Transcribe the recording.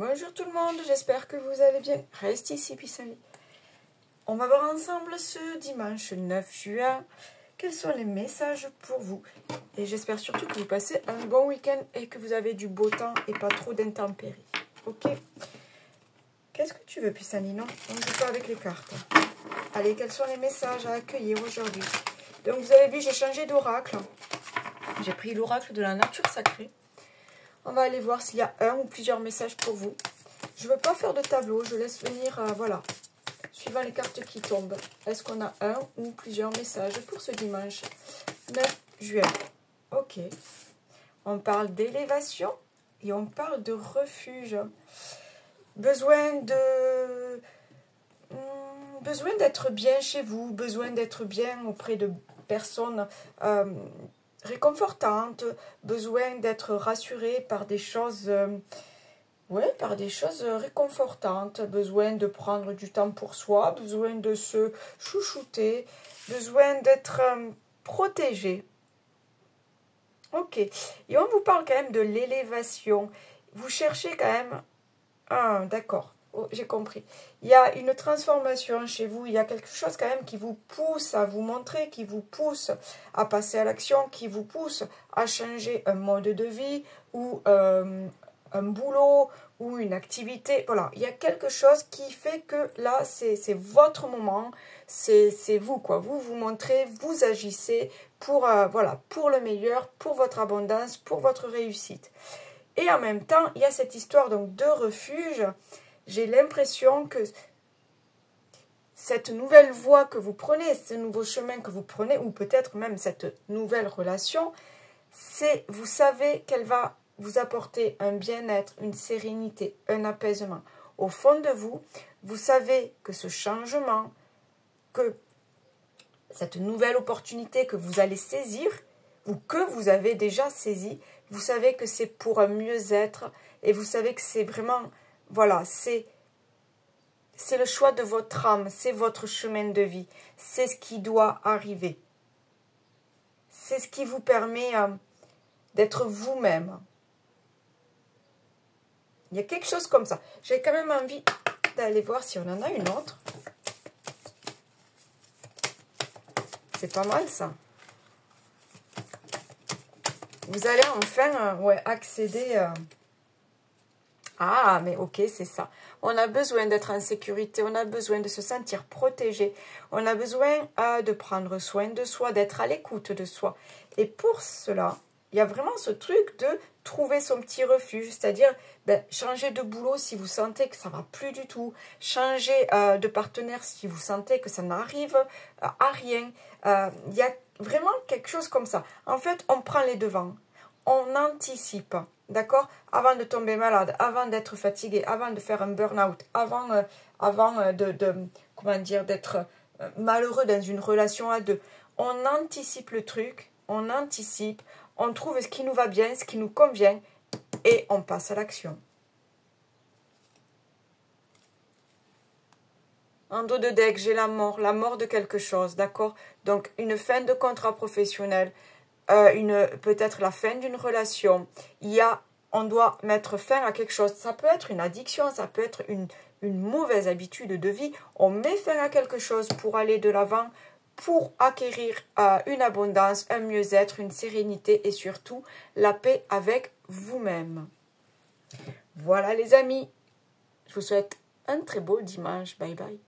Bonjour tout le monde, j'espère que vous allez bien. Reste ici, Pissenlit. On va voir ensemble ce dimanche 9 juin quels sont les messages pour vous. Et j'espère surtout que vous passez un bon week-end et que vous avez du beau temps et pas trop d'intempéries. Ok? Qu'est-ce que tu veux, Pissenlit? Non, on ne joue pas avec les cartes. Allez, quels sont les messages à accueillir aujourd'hui? Donc vous avez vu, j'ai changé d'oracle. J'ai pris l'oracle de la nature sacrée. On va aller voir s'il y a un ou plusieurs messages pour vous. Je ne veux pas faire de tableau, je laisse venir, voilà, suivant les cartes qui tombent. Est-ce qu'on a un ou plusieurs messages pour ce dimanche 9 juin? Ok. On parle d'élévation et on parle de refuge. Besoin d'être bien chez vous, besoin d'être bien auprès de personnes réconfortantes, besoin d'être rassuré par des choses, par des choses réconfortantes, besoin de prendre du temps pour soi, besoin de se chouchouter, besoin d'être protégé. Ok, et on vous parle quand même de l'élévation. Vous cherchez quand même... Ah, d'accord. Oh, j'ai compris. Il y a une transformation chez vous, il y a quelque chose quand même qui vous pousse à vous montrer, qui vous pousse à passer à l'action, qui vous pousse à changer un mode de vie ou un boulot ou une activité. Voilà, il y a quelque chose qui fait que là, c'est votre moment, c'est vous, quoi. Vous vous montrez, vous agissez pour, voilà, pour le meilleur, pour votre abondance, pour votre réussite. Et en même temps, il y a cette histoire donc de refuge. J'ai l'impression que cette nouvelle voie que vous prenez, ce nouveau chemin que vous prenez, ou peut-être même cette nouvelle relation, c'est, vous savez qu'elle va vous apporter un bien-être, une sérénité, un apaisement. Au fond de vous, vous savez que ce changement, que cette nouvelle opportunité que vous allez saisir, ou que vous avez déjà saisi, vous savez que c'est pour un mieux-être, et vous savez que c'est vraiment, voilà, c'est le choix de votre âme, c'est votre chemin de vie, c'est ce qui doit arriver. C'est ce qui vous permet d'être vous-même. Il y a quelque chose comme ça. J'ai quand même envie d'aller voir si on en a une autre. C'est pas mal ça. Vous allez enfin accéder... Ah, mais ok, c'est ça. On a besoin d'être en sécurité, on a besoin de se sentir protégé, on a besoin de prendre soin de soi, d'être à l'écoute de soi. Et pour cela, il y a vraiment ce truc de trouver son petit refuge, c'est-à-dire changer de boulot si vous sentez que ça ne va plus du tout, changer de partenaire si vous sentez que ça n'arrive à rien. Il y a vraiment quelque chose comme ça. En fait, on prend les devants, on anticipe. D'accord? Avant de tomber malade, avant d'être fatigué, avant de faire un burn-out, avant comment dire, d'être malheureux dans une relation à deux. On anticipe le truc, on anticipe, on trouve ce qui nous va bien, ce qui nous convient, et on passe à l'action. En dos de deck, j'ai la mort de quelque chose, d'accord? Donc, une fin de contrat professionnel, peut-être la fin d'une relation. On doit mettre fin à quelque chose. Ça peut être une addiction, ça peut être une mauvaise habitude de vie. On met fin à quelque chose pour aller de l'avant, pour acquérir une abondance, un mieux-être, une sérénité et surtout la paix avec vous-même. Voilà les amis, je vous souhaite un très beau dimanche. Bye bye.